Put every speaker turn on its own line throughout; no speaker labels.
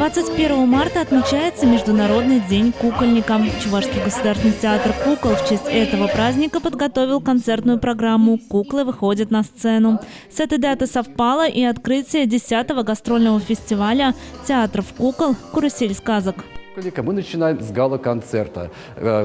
21 марта отмечается Международный день кукольника. Чувашский государственный театр кукол в честь этого праздника подготовил концертную программу «Куклы выходят на сцену». С этой даты совпало и открытие 10-го гастрольного фестиваля театров кукол «Карусель сказок».
Мы начинаем с гала-концерта,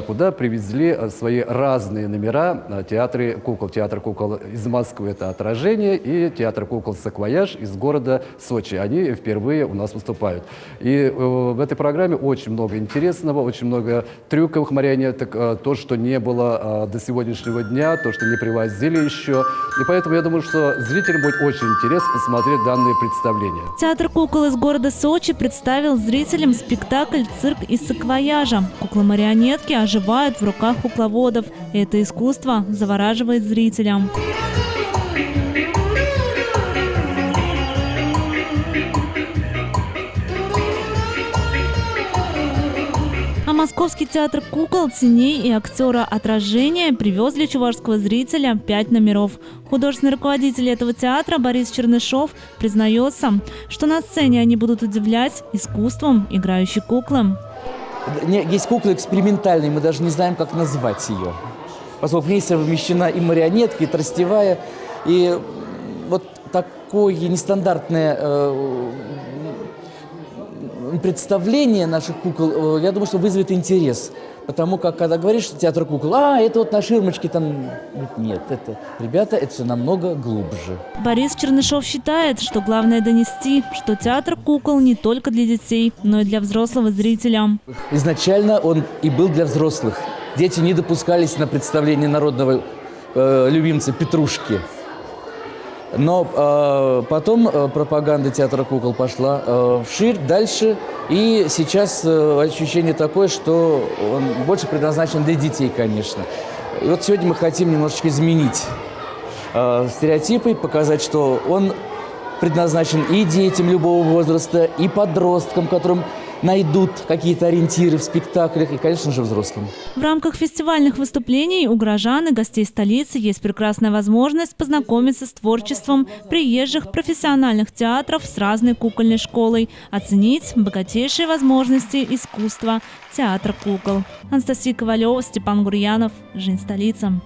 куда привезли свои разные номера театры кукол. Театр кукол из Москвы – это «Отражение», и театр кукол «Саквояж» из города Сочи. Они впервые у нас выступают. И в этой программе очень много интересного, очень много трюковых марионеток, то, что не было до сегодняшнего дня, то, что не привозили еще. И поэтому я думаю, что зрителям будет очень интересно посмотреть данные представления.
Театр кукол из города Сочи представил зрителям спектакль «Цирк из саквояжа». Куклы-марионетки оживают в руках кукловодов. Это искусство завораживает зрителя. А Московский театр кукол, теней и актера «Отражения» привез для чувашского зрителя 5 номеров. Художественный руководитель этого театра Борис Чернышов признается, что на сцене они будут удивлять искусством играющей куклы.
Есть кукла экспериментальная, мы даже не знаем, как назвать ее. Поскольку в ней совмещена и марионетка, и тростевая. И вот такое нестандартное представление наших кукол, я думаю, что вызовет интерес. Потому как, когда говоришь, что театр кукол, это вот на ширмочке там... Нет, ребята, это все намного глубже.
Борис Чернышов считает, что главное донести, что театр кукол не только для детей, но и для взрослого зрителя.
Изначально он и был для взрослых. Дети не допускались на представление народного любимца Петрушки. Но потом пропаганда театра кукол пошла вширь, дальше. И сейчас ощущение такое, что он больше предназначен для детей, конечно. И вот сегодня мы хотим немножечко изменить стереотипы, показать, что он предназначен и детям любого возраста, и подросткам, которым найдут какие-то ориентиры в спектаклях, и, конечно же, взрослым.
В рамках фестивальных выступлений у горожан и гостей столицы есть прекрасная возможность познакомиться с творчеством приезжих профессиональных театров с разной кукольной школой, оценить богатейшие возможности искусства театра кукол. Анастасия Ковалева, Степан Гурьянов. Жизнь столицы.